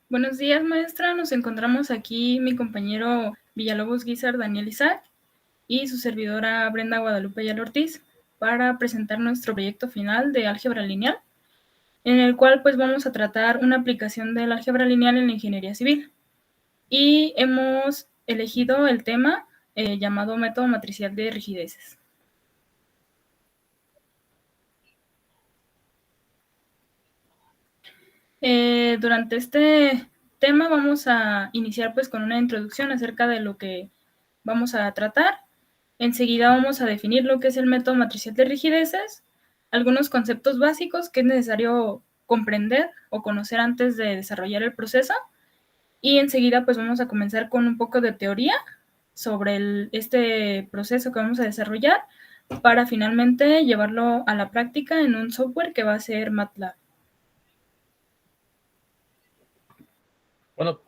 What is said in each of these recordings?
Buenos días, maestra. Nos encontramos aquí mi compañero Villalobos Guizar, Daniel Isaac, y su servidora Brenda Guadalupe Ayala Ortiz para presentar nuestro proyecto final de álgebra lineal, en el cual pues vamos a tratar una aplicación del álgebra lineal en la ingeniería civil. Y hemos elegido el tema llamado método matricial de rigideces. Durante este tema vamos a iniciar pues con una introducción acerca de lo que vamos a tratar. Enseguida vamos a definir lo que es el método matricial de rigideces, algunos conceptos básicos que es necesario comprender o conocer antes de desarrollar el proceso, y enseguida pues vamos a comenzar con un poco de teoría sobre este proceso que vamos a desarrollar para finalmente llevarlo a la práctica en un software que va a ser MATLAB. Bueno,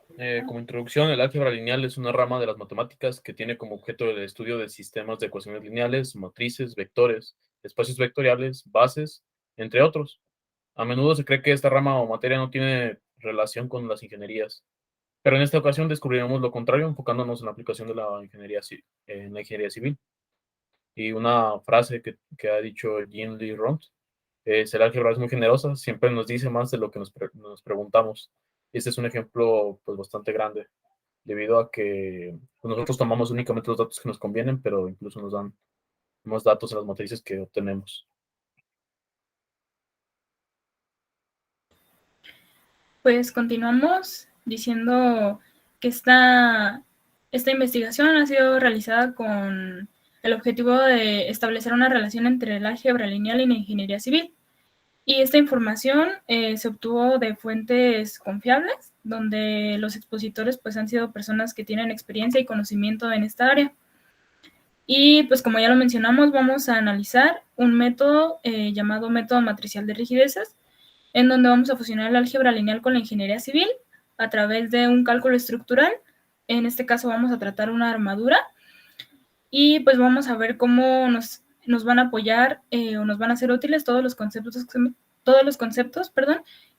como introducción, el álgebra lineal es una rama de las matemáticas que tiene como objeto el estudio de sistemas de ecuaciones lineales, matrices, vectores, espacios vectoriales, bases, entre otros. A menudo se cree que esta rama o materia no tiene relación con las ingenierías, pero en esta ocasión descubriremos lo contrario, enfocándonos en la aplicación de la ingeniería, en la ingeniería civil. Y una frase que ha dicho Jean Lee Rond es: el álgebra es muy generosa, siempre nos dice más de lo que nos preguntamos. Y este es un ejemplo pues bastante grande, debido a que pues, nosotros tomamos únicamente los datos que nos convienen, pero incluso nos dan más datos en las matrices que obtenemos. Pues continuamos diciendo que esta investigación ha sido realizada con el objetivo de establecer una relación entre el álgebra lineal y la ingeniería civil. Y esta información se obtuvo de fuentes confiables, donde los expositores pues, han sido personas que tienen experiencia y conocimiento en esta área. Y pues como ya lo mencionamos, vamos a analizar un método llamado método matricial de rigideces, en donde vamos a fusionar el álgebra lineal con la ingeniería civil a través de un cálculo estructural. En este caso vamos a tratar una armadura y pues vamos a ver cómo nos van a apoyar o nos van a ser útiles todos los conceptos,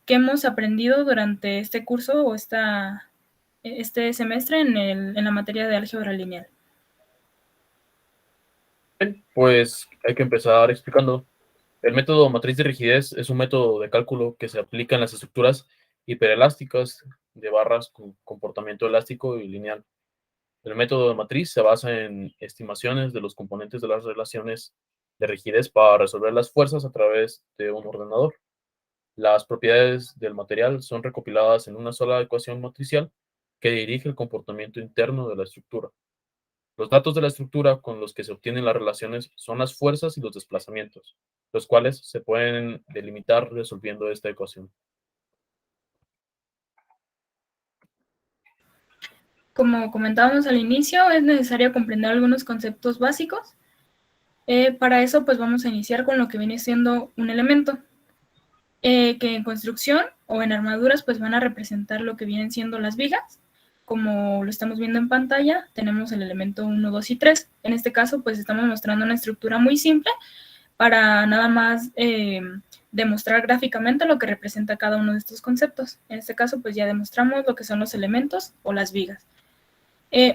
que hemos aprendido durante este curso o este semestre en la materia de álgebra lineal. Bien, pues hay que empezar explicando. El método matriz de rigidez es un método de cálculo que se aplica en las estructuras hiperelásticas de barras con comportamiento elástico y lineal. El método de matriz se basa en estimaciones de los componentes de las relaciones de rigidez para resolver las fuerzas a través de un ordenador. Las propiedades del material son recopiladas en una sola ecuación matricial que dirige el comportamiento interno de la estructura. Los datos de la estructura con los que se obtienen las relaciones son las fuerzas y los desplazamientos, los cuales se pueden delimitar resolviendo esta ecuación. Como comentábamos al inicio, es necesario comprender algunos conceptos básicos. Para eso, pues vamos a iniciar con lo que viene siendo un elemento, que en construcción o en armaduras, pues van a representar lo que vienen siendo las vigas. Como lo estamos viendo en pantalla, tenemos el elemento 1, 2 y 3. En este caso, pues estamos mostrando una estructura muy simple para nada más demostrar gráficamente lo que representa cada uno de estos conceptos. En este caso, pues ya demostramos lo que son los elementos o las vigas.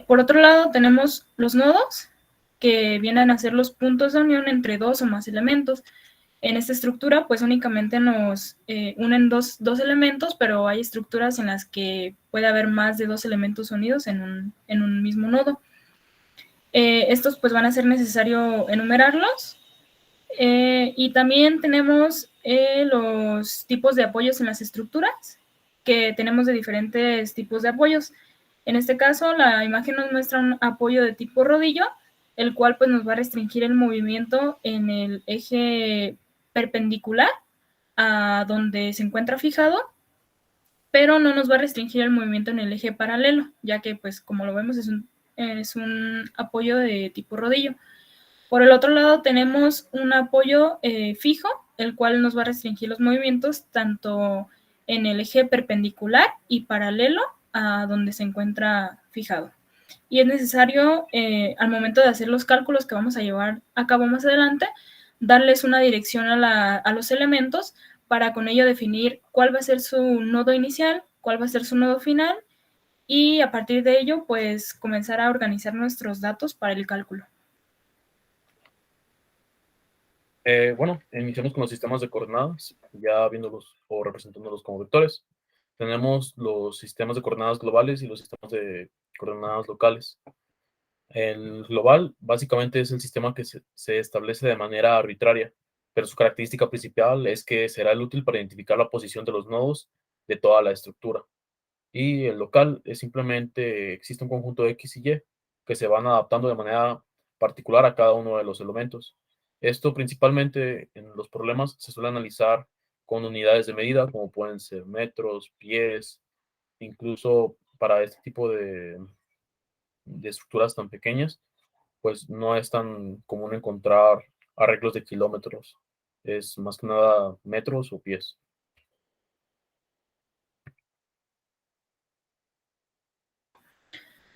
Por otro lado, tenemos los nodos, que vienen a ser los puntos de unión entre dos o más elementos. En esta estructura, pues únicamente nos unen dos elementos, pero hay estructuras en las que puede haber más de dos elementos unidos en un mismo nodo. Estos pues van a ser necesario enumerarlos. Y también tenemos los tipos de apoyos en las estructuras, que tenemos de diferentes tipos de apoyos. En este caso, la imagen nos muestra un apoyo de tipo rodillo, el cual pues nos va a restringir el movimiento en el eje perpendicular a donde se encuentra fijado, pero no nos va a restringir el movimiento en el eje paralelo, ya que pues como lo vemos es un apoyo de tipo rodillo. Por el otro lado tenemos un apoyo fijo, el cual nos va a restringir los movimientos tanto en el eje perpendicular y paralelo a donde se encuentra fijado. Y es necesario, al momento de hacer los cálculos que vamos a llevar a cabo más adelante, darles una dirección a los elementos para con ello definir cuál va a ser su nodo inicial, cuál va a ser su nodo final y a partir de ello, pues comenzar a organizar nuestros datos para el cálculo. Bueno, iniciamos con los sistemas de coordenadas, ya viéndolos o representándolos como vectores. Tenemos los sistemas de coordenadas globales y los sistemas de coordenadas locales. El global básicamente es el sistema que se establece de manera arbitraria, pero su característica principal es que será el útil para identificar la posición de los nodos de toda la estructura. Y el local es simplemente, existe un conjunto de X y Y que se van adaptando de manera particular a cada uno de los elementos. Esto principalmente en los problemas se suele analizar con unidades de medida, como pueden ser metros, pies, incluso para este tipo de estructuras tan pequeñas, pues no es tan común encontrar arreglos de kilómetros. Es más que nada metros o pies.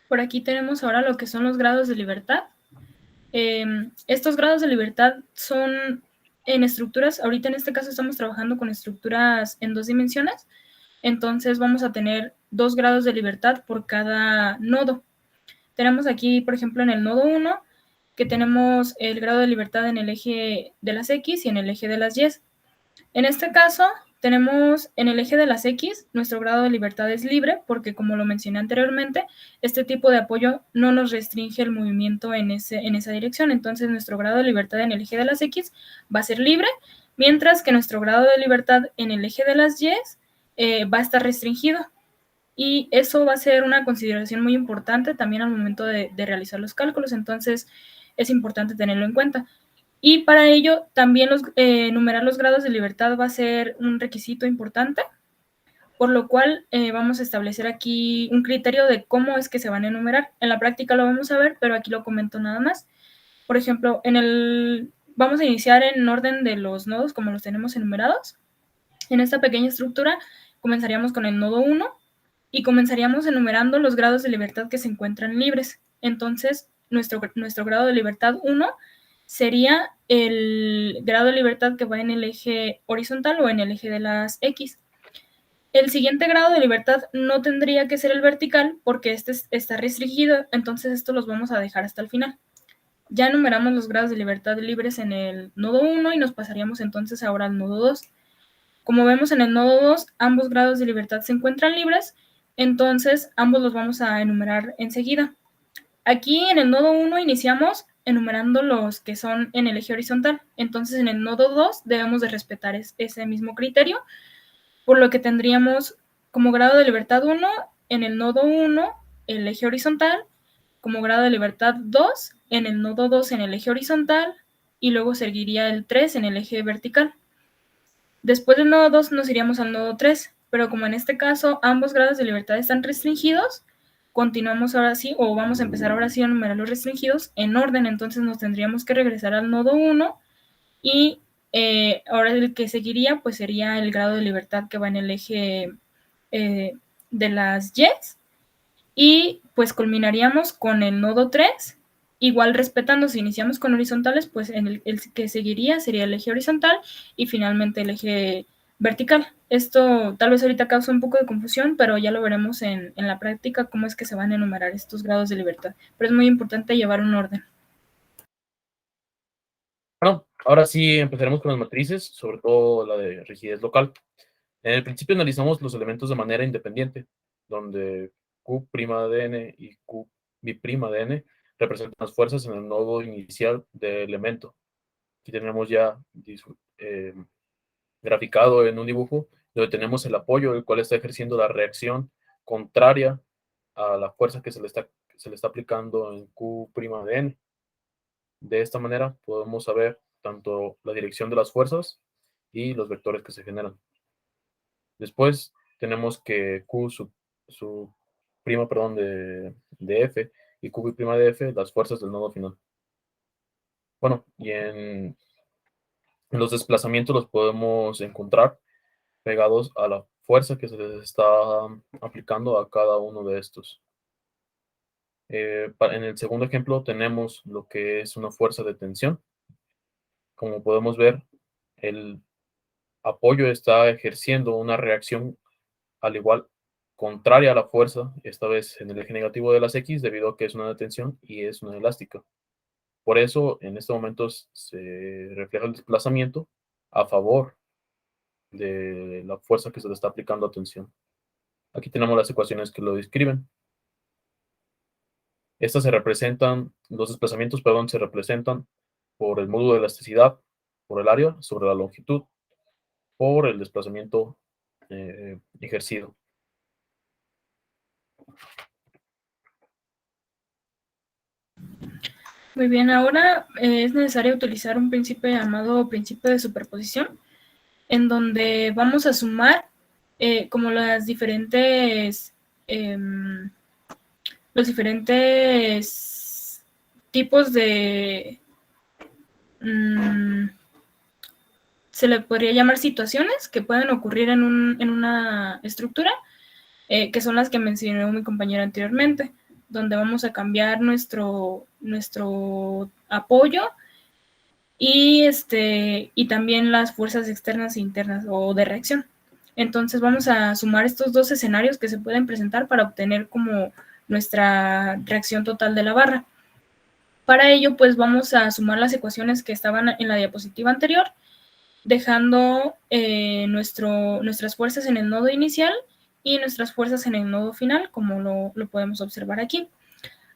Por aquí tenemos ahora lo que son los grados de libertad. Estos grados de libertad son en estructuras, ahorita en este caso estamos trabajando con estructuras en 2 dimensiones, entonces vamos a tener 2 grados de libertad por cada nodo. Tenemos aquí, por ejemplo, en el nodo 1, que tenemos el grado de libertad en el eje de las X y en el eje de las Y. En este caso, tenemos en el eje de las X, nuestro grado de libertad es libre, porque como lo mencioné anteriormente, este tipo de apoyo no nos restringe el movimiento en esa dirección. Entonces, nuestro grado de libertad en el eje de las X va a ser libre, mientras que nuestro grado de libertad en el eje de las Y va a estar restringido. Y eso va a ser una consideración muy importante también al momento de realizar los cálculos. Entonces, es importante tenerlo en cuenta. Y para ello, también enumerar los grados de libertad va a ser un requisito importante, por lo cual vamos a establecer aquí un criterio de cómo es que se van a enumerar. En la práctica lo vamos a ver, pero aquí lo comento nada más. Por ejemplo, vamos a iniciar en orden de los nodos como los tenemos enumerados. En esta pequeña estructura comenzaríamos con el nodo 1 y comenzaríamos enumerando los grados de libertad que se encuentran libres. Entonces, nuestro grado de libertad 1 sería el grado de libertad que va en el eje horizontal o en el eje de las X. El siguiente grado de libertad no tendría que ser el vertical porque este está restringido, entonces esto los vamos a dejar hasta el final. Ya enumeramos los grados de libertad libres en el nodo 1 y nos pasaríamos entonces ahora al nodo 2. Como vemos en el nodo 2, ambos grados de libertad se encuentran libres, entonces ambos los vamos a enumerar enseguida. Aquí en el nodo 1 iniciamos enumerando los que son en el eje horizontal, entonces en el nodo 2 debemos de respetar ese mismo criterio, por lo que tendríamos como grado de libertad 1 en el nodo 1 el eje horizontal, como grado de libertad 2 en el nodo 2 en el eje horizontal y luego seguiría el 3 en el eje vertical. Después del nodo 2 nos iríamos al nodo 3, pero como en este caso ambos grados de libertad están restringidos, continuamos ahora sí, o vamos a empezar ahora sí a enumerar los restringidos en orden, entonces nos tendríamos que regresar al nodo 1 y ahora el que seguiría pues sería el grado de libertad que va en el eje de las Y pues culminaríamos con el nodo 3, igual respetando, si iniciamos con horizontales, pues en el que seguiría sería el eje horizontal y finalmente el eje vertical. Esto tal vez ahorita causa un poco de confusión, pero ya lo veremos en la práctica cómo es que se van a enumerar estos grados de libertad. Pero es muy importante llevar un orden. Bueno, ahora sí empezaremos con las matrices, sobre todo la de rigidez local. En el principio analizamos los elementos de manera independiente, donde Q' de n y Q' de n representan las fuerzas en el nodo inicial del elemento. Aquí tenemos ya eh, graficado en un dibujo donde tenemos el apoyo, el cual está ejerciendo la reacción contraria a la fuerza que se le está aplicando en Q' de n. De esta manera podemos saber tanto la dirección de las fuerzas y los vectores que se generan. Después tenemos que su prima, perdón, de F y Q' de F, las fuerzas del nodo final. Bueno, y en los desplazamientos los podemos encontrar pegados a la fuerza que se les está aplicando a cada uno de estos. En el segundo ejemplo tenemos lo que es una fuerza de tensión. Como podemos ver, el apoyo está ejerciendo una reacción al igual contraria a la fuerza, esta vez en el eje negativo de las X, debido a que es una detención y es una elástica. Por eso, en este momento se refleja el desplazamiento a favor de la fuerza que se le está aplicando a tensión. Aquí tenemos las ecuaciones que lo describen. Estas se representan, los desplazamientos, perdón, se representan por el módulo de elasticidad, por el área sobre la longitud, por el desplazamiento ejercido. Muy bien, ahora es necesario utilizar un principio llamado principio de superposición, en donde vamos a sumar como los diferentes tipos de, se le podría llamar situaciones que pueden ocurrir en una estructura, que son las que mencionó mi compañera anteriormente, donde vamos a cambiar nuestro apoyo y también las fuerzas externas e internas o de reacción. Entonces vamos a sumar estos dos escenarios que se pueden presentar para obtener como nuestra reacción total de la barra. Para ello, pues vamos a sumar las ecuaciones que estaban en la diapositiva anterior, dejando nuestras fuerzas en el nodo inicial y nuestras fuerzas en el nodo final, como lo podemos observar aquí.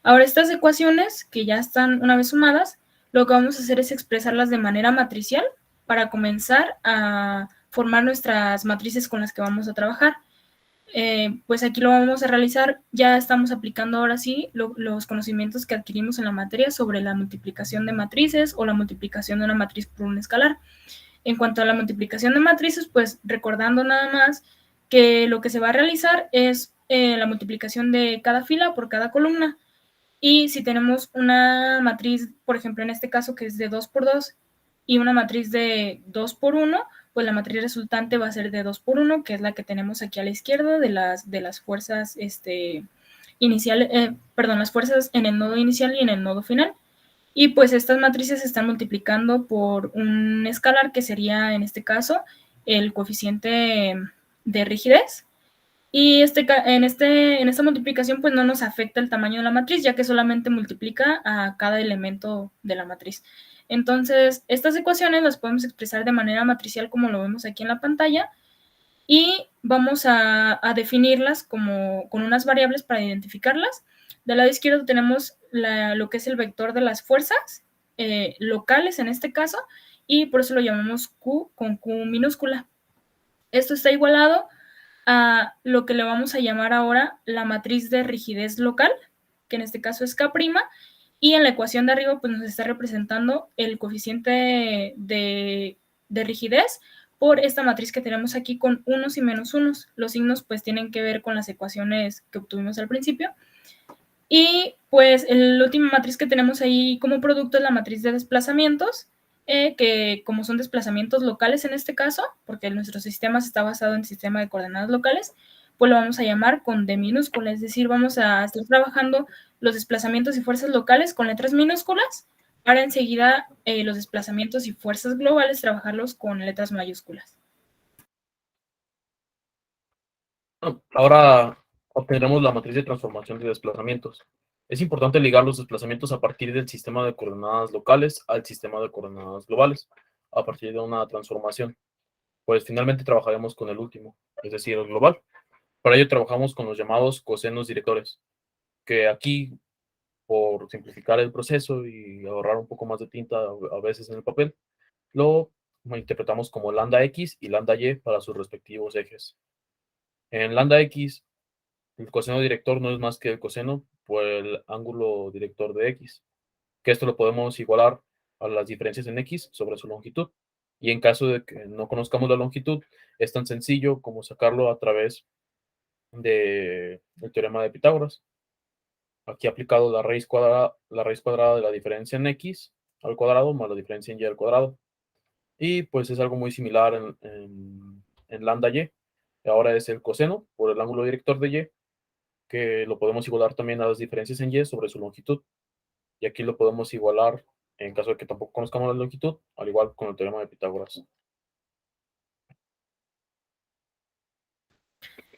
Ahora, estas ecuaciones, que ya están una vez sumadas, lo que vamos a hacer es expresarlas de manera matricial para comenzar a formar nuestras matrices con las que vamos a trabajar. Pues aquí lo vamos a realizar, ya estamos aplicando ahora sí los conocimientos que adquirimos en la materia sobre la multiplicación de matrices o la multiplicación de una matriz por un escalar. En cuanto a la multiplicación de matrices, pues recordando nada más que lo que se va a realizar es la multiplicación de cada fila por cada columna. Y si tenemos una matriz, por ejemplo, en este caso que es de 2 por 2 y una matriz de 2 por 1, pues la matriz resultante va a ser de 2 por 1, que es la que tenemos aquí a la izquierda de las fuerzas las fuerzas en el nodo inicial y en el nodo final. Y pues estas matrices se están multiplicando por un escalar que sería, en este caso, el coeficiente de rigidez. Y en esta multiplicación pues no nos afecta el tamaño de la matriz, ya que solamente multiplica a cada elemento de la matriz. Entonces, estas ecuaciones las podemos expresar de manera matricial como lo vemos aquí en la pantalla, y vamos a definirlas con unas variables para identificarlas. Del lado izquierdo tenemos lo que es el vector de las fuerzas locales en este caso, y por eso lo llamamos Q con Q minúscula. Esto está igualado a lo que le vamos a llamar ahora la matriz de rigidez local, que en este caso es K', y en la ecuación de arriba pues nos está representando el coeficiente de rigidez por esta matriz que tenemos aquí con unos y menos unos. Los signos pues tienen que ver con las ecuaciones que obtuvimos al principio. Y pues la última matriz que tenemos ahí como producto es la matriz de desplazamientos, que como son desplazamientos locales en este caso, porque nuestro sistema está basado en sistema de coordenadas locales, pues lo vamos a llamar con D minúscula, es decir, vamos a estar trabajando los desplazamientos y fuerzas locales con letras minúsculas, para enseguida los desplazamientos y fuerzas globales trabajarlos con letras mayúsculas. Ahora obtendremos la matriz de transformación de desplazamientos. Es importante ligar los desplazamientos a partir del sistema de coordenadas locales al sistema de coordenadas globales, a partir de una transformación. Pues finalmente trabajaremos con el último, es decir, el global. Para ello trabajamos con los llamados cosenos directores, que aquí, por simplificar el proceso y ahorrar un poco más de tinta a veces en el papel, lo interpretamos como lambda X y lambda Y para sus respectivos ejes. En lambda X, el coseno director no es más que el coseno por el ángulo director de X, que esto lo podemos igualar a las diferencias en X sobre su longitud. Y en caso de que no conozcamos la longitud, es tan sencillo como sacarlo a través del teorema de Pitágoras. Aquí aplicado la raíz cuadrada de la diferencia en X al cuadrado más la diferencia en Y al cuadrado. Y pues es algo muy similar en lambda Y. Ahora es el coseno por el ángulo director de Y, que lo podemos igualar también a las diferencias en Y sobre su longitud. Y aquí lo podemos igualar, en caso de que tampoco conozcamos la longitud, al igual con el teorema de Pitágoras.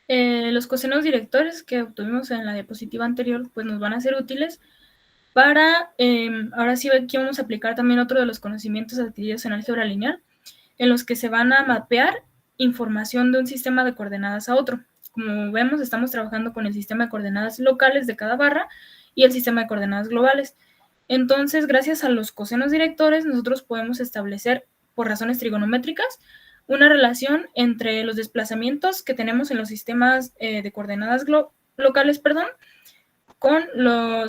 Los cosenos directores que obtuvimos en la diapositiva anterior pues nos van a ser útiles para, ahora sí aquí vamos a aplicar también otro de los conocimientos adquiridos en álgebra lineal, en los que se van a mapear información de un sistema de coordenadas a otro. Como vemos, estamos trabajando con el sistema de coordenadas locales de cada barra y el sistema de coordenadas globales. Entonces, gracias a los cosenos directores, nosotros podemos establecer, por razones trigonométricas, una relación entre los desplazamientos que tenemos en los sistemas de coordenadas locales, con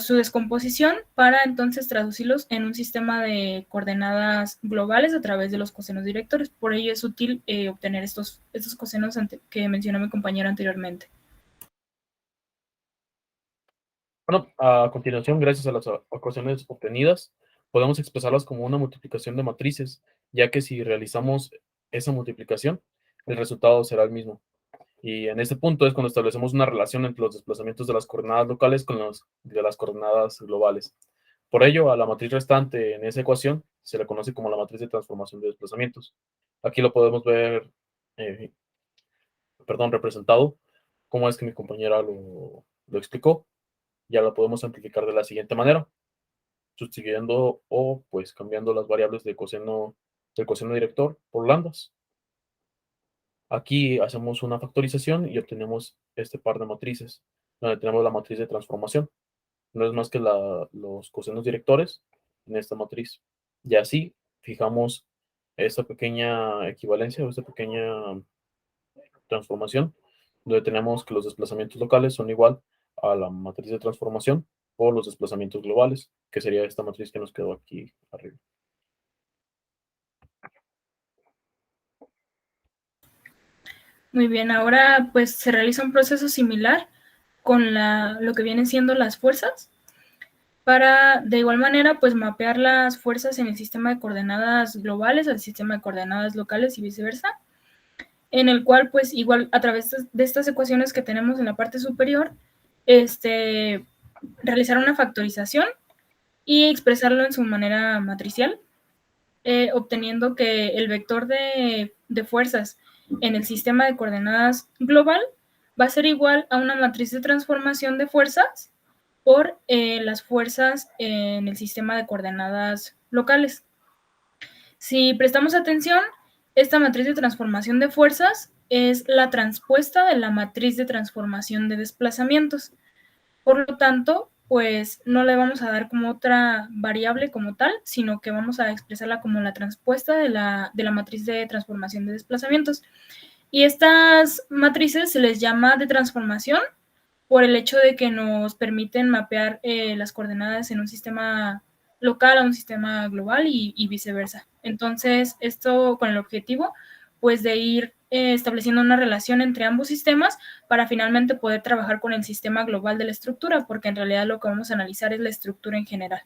su descomposición para entonces traducirlos en un sistema de coordenadas globales a través de los cosenos directores. Por ello es útil obtener estos cosenos que mencionó mi compañero anteriormente. Bueno, a continuación, gracias a las ecuaciones obtenidas, podemos expresarlas como una multiplicación de matrices, ya que si realizamos esa multiplicación, el resultado será el mismo. Y en este punto es cuando establecemos una relación entre los desplazamientos de las coordenadas locales con los de las coordenadas globales. Por ello, a la matriz restante en esa ecuación se le conoce como la matriz de transformación de desplazamientos. Aquí lo podemos ver, representado, como es que mi compañera lo explicó. Ya lo podemos simplificar de la siguiente manera, sustituyendo o pues cambiando las variables del coseno director por lambdas. Aquí hacemos una factorización y obtenemos este par de matrices, donde tenemos la matriz de transformación. No es más que los cosenos directores en esta matriz. Y así fijamos esta pequeña equivalencia o esta pequeña transformación, donde tenemos que los desplazamientos locales son igual a la matriz de transformación por los desplazamientos globales, que sería esta matriz que nos quedó aquí arriba. Muy bien, ahora pues se realiza un proceso similar con lo que vienen siendo las fuerzas, para de igual manera pues mapear las fuerzas en el sistema de coordenadas globales al sistema de coordenadas locales y viceversa, en el cual pues igual a través de estas ecuaciones que tenemos en la parte superior, realizar una factorización y expresarlo en su manera matricial, obteniendo que el vector de fuerzas en el sistema de coordenadas global va a ser igual a una matriz de transformación de fuerzas por las fuerzas en el sistema de coordenadas locales. Si prestamos atención, esta matriz de transformación de fuerzas es la transpuesta de la matriz de transformación de desplazamientos. Por lo tanto, pues no le vamos a dar como otra variable como tal, sino que vamos a expresarla como la transpuesta de la matriz de transformación de desplazamientos. Y estas matrices se les llama de transformación por el hecho de que nos permiten mapear las coordenadas en un sistema local a un sistema global y viceversa. Entonces, esto con el objetivo, pues, de ir estableciendo una relación entre ambos sistemas para finalmente poder trabajar con el sistema global de la estructura, porque en realidad lo que vamos a analizar es la estructura en general.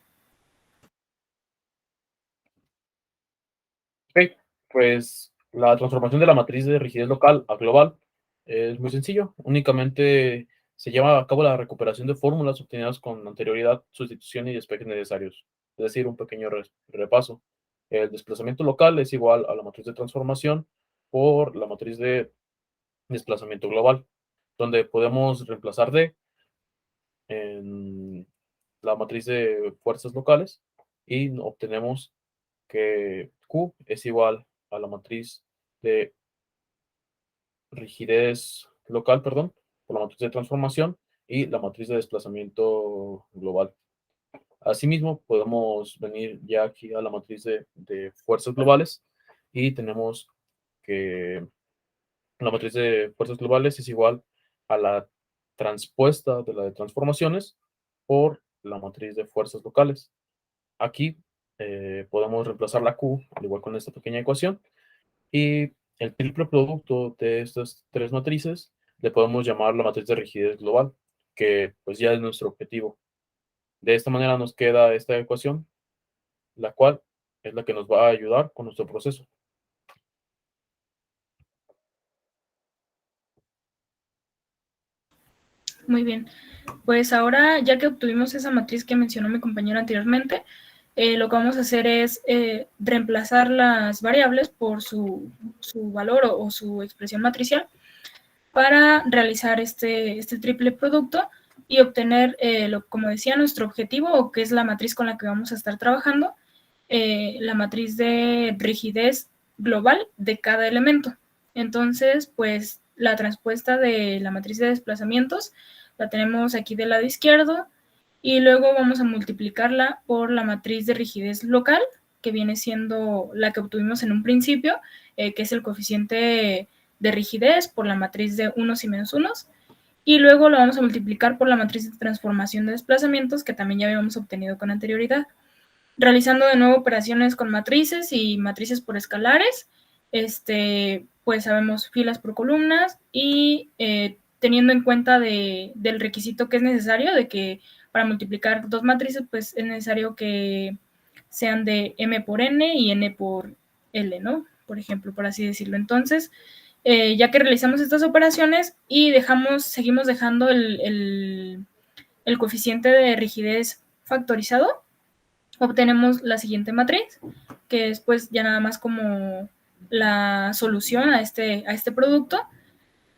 Ok, pues la transformación de la matriz de rigidez local a global es muy sencillo. Únicamente se lleva a cabo la recuperación de fórmulas obtenidas con anterioridad, sustitución y despejes necesarios. Es decir, un pequeño repaso. El desplazamiento local es igual a la matriz de transformación por la matriz de desplazamiento global, donde podemos reemplazar D en la matriz de fuerzas locales y obtenemos que Q es igual a la matriz de rigidez local, perdón, por la matriz de transformación y la matriz de desplazamiento global. Asimismo, podemos venir ya aquí a la matriz de fuerzas globales y tenemos que la matriz de fuerzas globales es igual a la transpuesta de la de transformaciones por la matriz de fuerzas locales. Aquí podemos reemplazar la Q, al igual con esta pequeña ecuación, y el triple producto de estas tres matrices le podemos llamar la matriz de rigidez global, que pues ya es nuestro objetivo. De esta manera nos queda esta ecuación, la cual es la que nos va a ayudar con nuestro proceso. Muy bien, pues ahora ya que obtuvimos esa matriz que mencionó mi compañero anteriormente, lo que vamos a hacer es reemplazar las variables por su valor o su expresión matricial. para realizar este triple producto y obtener, como decía, nuestro objetivo, o que es la matriz con la que vamos a estar trabajando, la matriz de rigidez global de cada elemento. Entonces, pues la transpuesta de la matriz de desplazamientos la tenemos aquí del lado izquierdo, y luego vamos a multiplicarla por la matriz de rigidez local, que viene siendo la que obtuvimos en un principio, que es el coeficiente de rigidez por la matriz de unos y menos unos, y luego lo vamos a multiplicar por la matriz de transformación de desplazamientos, que también ya habíamos obtenido con anterioridad. Realizando de nuevo operaciones con matrices y matrices por escalares, pues sabemos filas por columnas, y teniendo en cuenta del requisito que es necesario, de que para multiplicar dos matrices, pues es necesario que sean de m por n y n por l, ¿no? Por ejemplo, por así decirlo. Entonces, ya que realizamos estas operaciones y seguimos dejando el coeficiente de rigidez factorizado, obtenemos la siguiente matriz, que es pues ya nada más como la solución a este producto,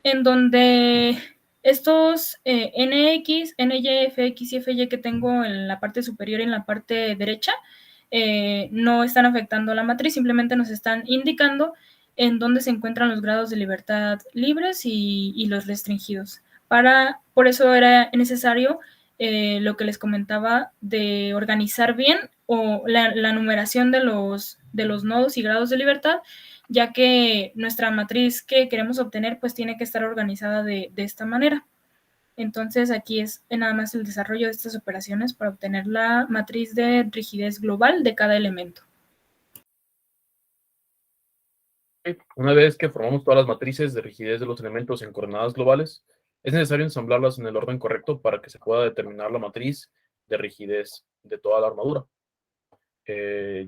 en donde estos NX, NY, FX y FY que tengo en la parte superior y en la parte derecha no están afectando la matriz, simplemente nos están indicando en dónde se encuentran los grados de libertad libres y los restringidos. Por eso era necesario lo que les comentaba de organizar bien o la numeración de los nodos y grados de libertad, ya que nuestra matriz que queremos obtener pues tiene que estar organizada de esta manera. Entonces aquí es nada más el desarrollo de estas operaciones para obtener la matriz de rigidez global de cada elemento. Una vez que formamos todas las matrices de rigidez de los elementos en coordenadas globales, es necesario ensamblarlas en el orden correcto para que se pueda determinar la matriz de rigidez de toda la armadura.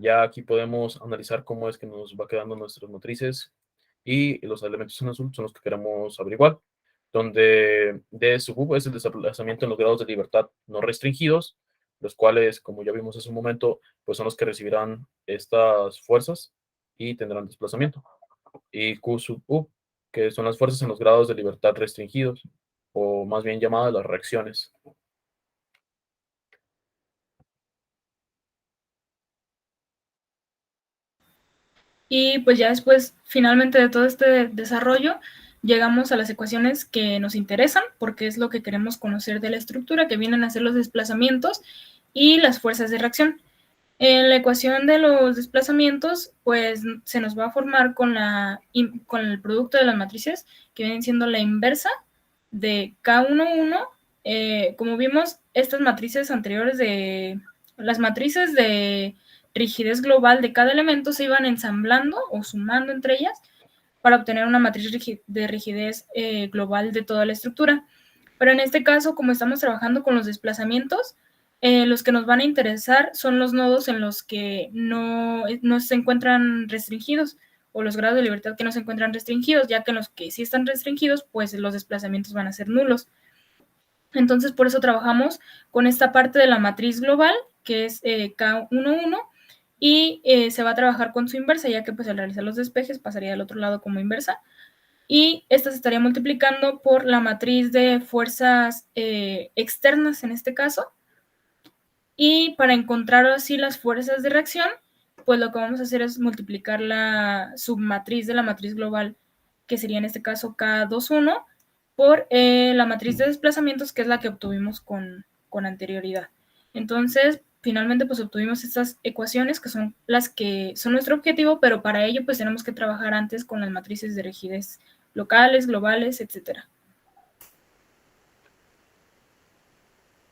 Ya aquí podemos analizar cómo es que nos va quedando nuestras matrices, y los elementos en azul son los que queremos averiguar, donde D sub es el desplazamiento en los grados de libertad no restringidos, los cuales, como ya vimos hace un momento, pues son los que recibirán estas fuerzas y tendrán desplazamiento. Y Q sub U, que son las fuerzas en los grados de libertad restringidos, o más bien llamadas las reacciones. Y pues ya después, finalmente de todo este desarrollo, llegamos a las ecuaciones que nos interesan, porque es lo que queremos conocer de la estructura, que vienen a ser los desplazamientos y las fuerzas de reacción. En la ecuación de los desplazamientos, pues se nos va a formar con el producto de las matrices, que vienen siendo la inversa de K11. Como vimos, estas matrices anteriores las matrices de rigidez global de cada elemento se iban ensamblando o sumando entre ellas para obtener una matriz de rigidez global de toda la estructura. Pero en este caso, como estamos trabajando con los desplazamientos, los que nos van a interesar son los nodos en los que no se encuentran restringidos, o los grados de libertad que no se encuentran restringidos, ya que en los que sí están restringidos, pues los desplazamientos van a ser nulos. Entonces, por eso trabajamos con esta parte de la matriz global, que es K11, y se va a trabajar con su inversa, ya que pues al realizar los despejes pasaría del otro lado como inversa, y esta se estaría multiplicando por la matriz de fuerzas externas en este caso. Y para encontrar así las fuerzas de reacción, pues lo que vamos a hacer es multiplicar la submatriz de la matriz global, que sería en este caso K21, por la matriz de desplazamientos, que es la que obtuvimos con anterioridad. Entonces, finalmente, pues obtuvimos estas ecuaciones, que son las que son nuestro objetivo, pero para ello, pues tenemos que trabajar antes con las matrices de rigidez locales, globales, etcétera.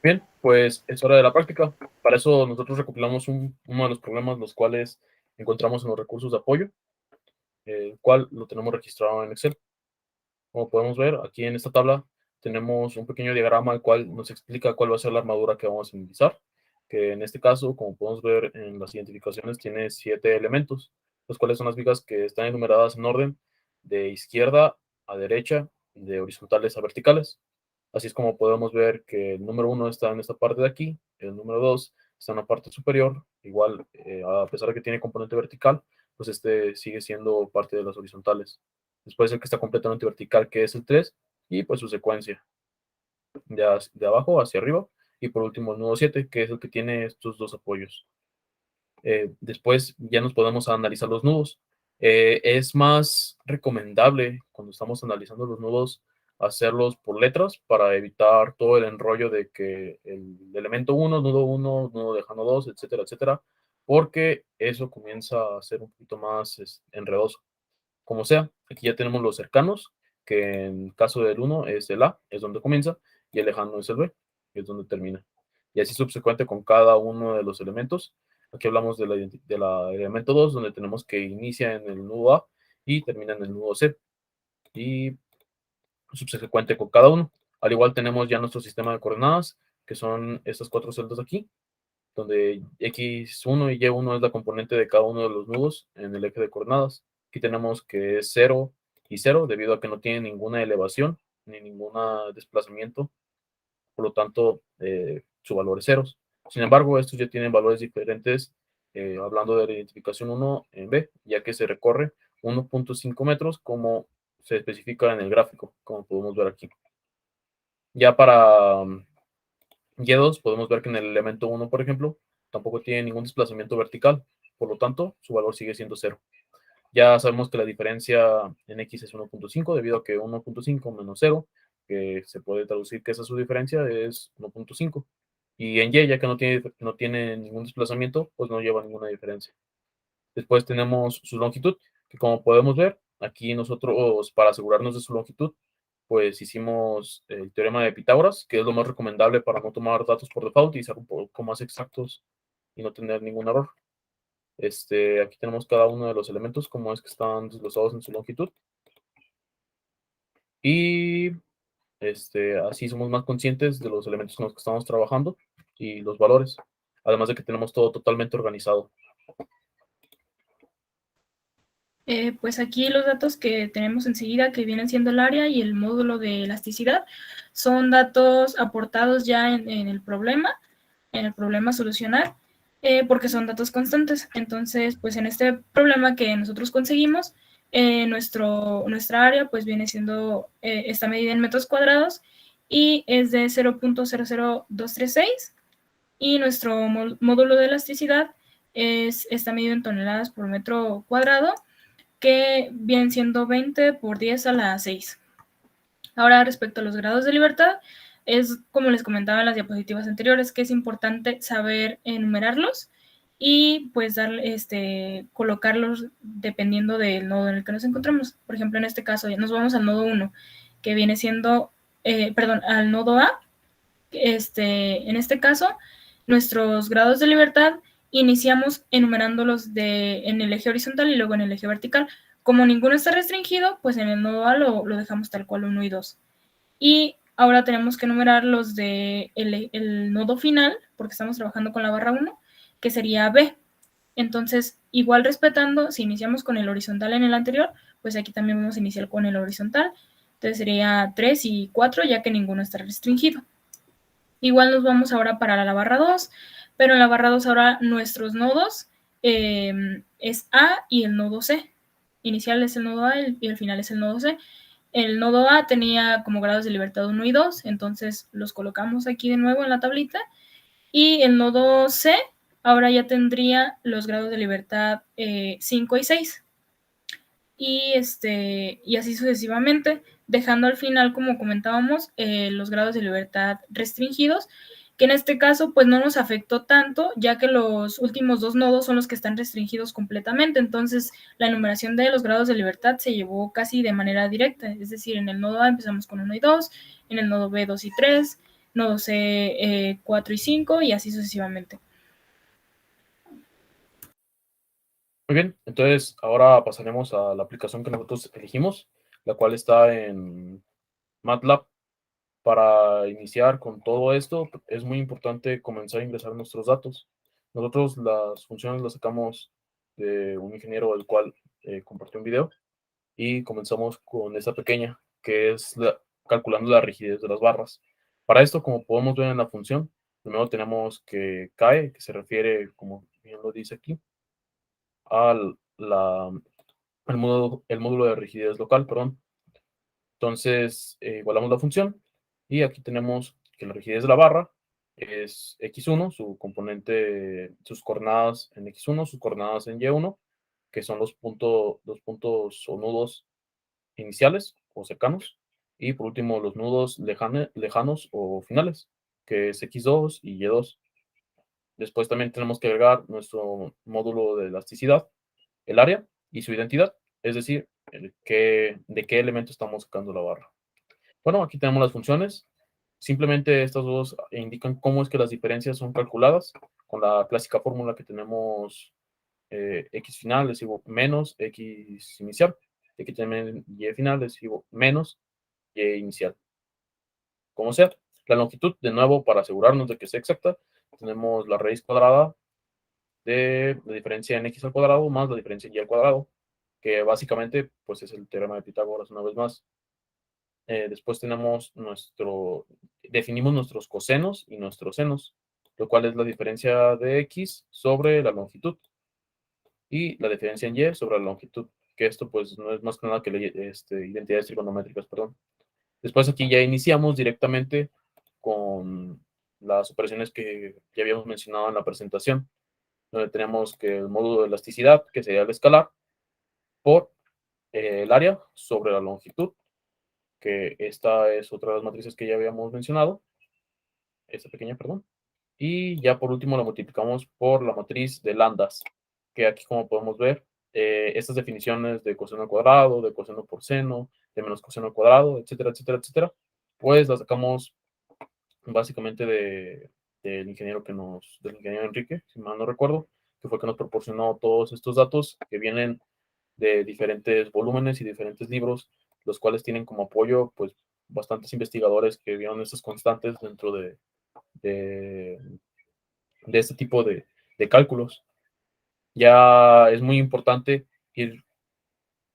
Bien, pues es hora de la práctica. Para eso nosotros recopilamos uno de los problemas los cuales encontramos en los recursos de apoyo, el cual lo tenemos registrado en Excel. Como podemos ver, aquí en esta tabla tenemos un pequeño diagrama el cual nos explica cuál va a ser la armadura que vamos a utilizar, que en este caso, como podemos ver en las identificaciones, tiene 7 elementos, los cuales son las vigas que están enumeradas en orden de izquierda a derecha, de horizontales a verticales. Así es como podemos ver que el número 1 está en esta parte de aquí, el número 2 está en la parte superior, igual, a pesar de que tiene componente vertical, pues este sigue siendo parte de las horizontales. Después el que está completamente vertical, que es el 3, y pues su secuencia de abajo hacia arriba. Y por último el nudo 7, que es el que tiene estos dos apoyos. Después ya nos podemos analizar los nudos. Es más recomendable cuando estamos analizando los nudos hacerlos por letras para evitar todo el enrollo de que el elemento 1, nudo lejano 2, etcétera, etcétera, porque eso comienza a ser un poquito más enredoso. Como sea, aquí ya tenemos los cercanos, que en caso del 1 es el A, es donde comienza, y el lejano es el B, que es donde termina. Y así subsecuente con cada uno de los elementos. Aquí hablamos de la elemento 2, donde tenemos que inicia en el nudo A y termina en el nudo C. Y subsecuente con cada uno. Al igual tenemos ya nuestro sistema de coordenadas, que son estas cuatro celdas aquí, donde X1 y Y1 es la componente de cada uno de los nudos en el eje de coordenadas. Aquí tenemos que es 0 y 0, debido a que no tiene ninguna elevación ni ningún desplazamiento, por lo tanto, su valor es ceros. Sin embargo, estos ya tienen valores diferentes, hablando de la identificación 1 en B, ya que se recorre 1.5 metros, como se especifica en el gráfico, como podemos ver aquí. Ya para Y2 podemos ver que en el elemento 1, por ejemplo, tampoco tiene ningún desplazamiento vertical, por lo tanto, su valor sigue siendo 0. Ya sabemos que la diferencia en X es 1.5, debido a que 1.5 menos 0, que se puede traducir que esa es su diferencia, es 1.5. Y en Y, ya que no tiene ningún desplazamiento, pues no lleva ninguna diferencia. Después tenemos su longitud, que como podemos ver, aquí nosotros, para asegurarnos de su longitud, pues hicimos el teorema de Pitágoras, que es lo más recomendable para no tomar datos por default y ser un poco más exactos y no tener ningún error. Aquí tenemos cada uno de los elementos, como es que están desglosados en su longitud. Y así somos más conscientes de los elementos con los que estamos trabajando y los valores. Además de que tenemos todo totalmente organizado. Pues aquí los datos que tenemos enseguida, que vienen siendo el área y el módulo de elasticidad, son datos aportados ya en el problema a solucionar, porque son datos constantes. Entonces, pues en este problema que nosotros conseguimos, nuestra área pues viene siendo, está medida en metros cuadrados y es de 0.00236, y nuestro módulo de elasticidad está medido en toneladas por metro cuadrado, que vienen siendo 20 por 10 a la 6. Ahora, respecto a los grados de libertad, es como les comentaba en las diapositivas anteriores, que es importante saber enumerarlos y pues colocarlos dependiendo del nodo en el que nos encontramos. Por ejemplo, en este caso nos vamos al nodo 1, que viene siendo, al nodo A. En este caso, nuestros grados de libertad iniciamos enumerándolos en el eje horizontal y luego en el eje vertical. Como ninguno está restringido, pues en el nodo A lo dejamos tal cual 1 y 2. Y ahora tenemos que enumerar los de el nodo final, porque estamos trabajando con la barra 1, que sería B. Entonces, igual respetando, si iniciamos con el horizontal en el anterior, pues aquí también vamos a iniciar con el horizontal. Entonces sería 3 y 4, ya que ninguno está restringido. Igual nos vamos ahora para la barra 2, pero en la barra 2 ahora nuestros nodos es A y el nodo C. Inicial es el nodo A y el final es el nodo C. El nodo A tenía como grados de libertad 1 y 2, entonces los colocamos aquí de nuevo en la tablita. Y el nodo C ahora ya tendría los grados de libertad 5 y 6. Y así sucesivamente, dejando al final, como comentábamos, los grados de libertad restringidos, que en este caso pues no nos afectó tanto, ya que los últimos dos nodos son los que están restringidos completamente. Entonces la enumeración de los grados de libertad se llevó casi de manera directa, es decir, en el nodo A empezamos con 1 y 2, en el nodo B 2 y 3, nodo C 4 y 5, y así sucesivamente. Muy bien, entonces ahora pasaremos a la aplicación que nosotros elegimos, la cual está en MATLAB. Para iniciar con todo esto, es muy importante comenzar a ingresar nuestros datos. Nosotros las funciones las sacamos de un ingeniero el cual compartió un video, y comenzamos con esta pequeña, que es calculando la rigidez de las barras. Para esto, como podemos ver en la función, primero tenemos que CAE, que se refiere, como bien lo dice aquí, a la el módulo de rigidez local, perdón. Entonces, igualamos la función y aquí tenemos que la rigidez de la barra es x1, su componente, sus coordenadas en x1, sus coordenadas en y1, que son los puntos o nudos iniciales o cercanos, y por último los nudos lejanos o finales, que es x2 y y2. Después también tenemos que agregar nuestro módulo de elasticidad, el área y su identidad, es decir, de qué elemento estamos sacando la barra. Bueno, aquí tenemos las funciones. Simplemente estas dos indican cómo es que las diferencias son calculadas con la clásica fórmula que tenemos, x final es igual menos x inicial. Y aquí también y final es igual menos y inicial. Como sea, la longitud, de nuevo, para asegurarnos de que sea exacta, tenemos la raíz cuadrada de la diferencia en x al cuadrado más la diferencia en y al cuadrado, que básicamente pues es el teorema de Pitágoras una vez más. Después tenemos definimos nuestros cosenos y nuestros senos, lo cual es la diferencia de x sobre la longitud y la diferencia en y sobre la longitud, que esto pues no es más que nada que identidades trigonométricas, perdón. Después aquí ya iniciamos directamente con las operaciones que ya habíamos mencionado en la presentación, donde tenemos que el módulo de elasticidad, que sería el escalar, por el área sobre la longitud, que esta es otra de las matrices que ya habíamos mencionado, esta pequeña, perdón. Y ya por último la multiplicamos por la matriz de lambdas, que aquí como podemos ver, estas definiciones de coseno al cuadrado, de coseno por seno, de menos coseno al cuadrado, etcétera, etcétera, etcétera, pues las sacamos básicamente del ingeniero Enrique, si mal no recuerdo, que fue el que nos proporcionó todos estos datos que vienen de diferentes volúmenes y diferentes libros, los cuales tienen como apoyo, pues, bastantes investigadores que vieron estas constantes dentro de, de este tipo de cálculos. Ya es muy importante ir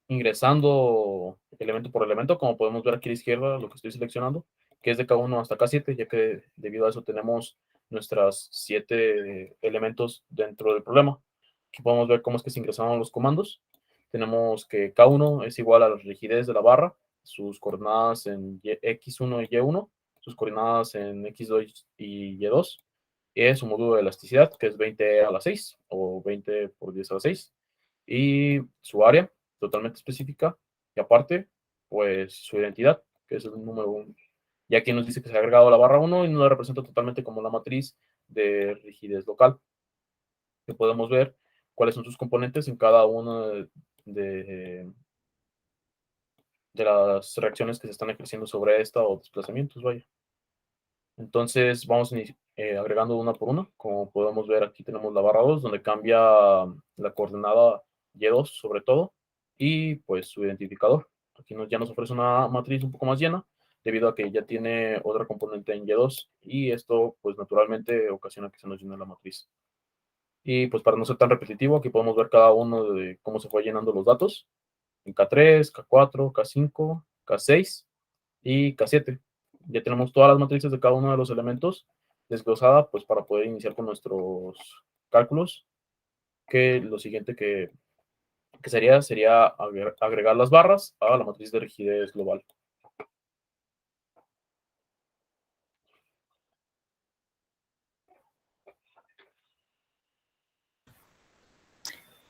ingresando elemento por elemento, como podemos ver aquí a la izquierda, lo que estoy seleccionando, que es de K1 hasta K7, ya que debido a eso tenemos nuestras 7 elementos dentro del problema. Aquí podemos ver cómo es que se ingresaron los comandos. Tenemos que K1 es igual a la rigidez de la barra, sus coordenadas en X1 y Y1, sus coordenadas en X2 y Y2, y su módulo de elasticidad, que es 20 a la 6 o 20 por 10 a la 6, y su área totalmente específica, y aparte, pues su identidad, que es el número 1. Y aquí nos dice que se ha agregado la barra 1 y nos la representa totalmente como la matriz de rigidez local, que podemos ver cuáles son sus componentes en cada una de, de las reacciones que se están ejerciendo sobre esta o desplazamientos, vaya. Entonces vamos agregando una por una. Como podemos ver, aquí tenemos la barra 2, donde cambia la coordenada Y2 sobre todo, y pues su identificador. Aquí ya nos ofrece una matriz un poco más llena, debido a que ya tiene otra componente en Y2, y esto pues naturalmente ocasiona que se nos llene la matriz. Y pues para no ser tan repetitivo, aquí podemos ver cada uno de cómo se fue llenando los datos en K3, K4, K5, K6 y K7. Ya tenemos todas las matrices de cada uno de los elementos desglosada, pues para poder iniciar con nuestros cálculos, que lo siguiente que sería agregar las barras a la matriz de rigidez global.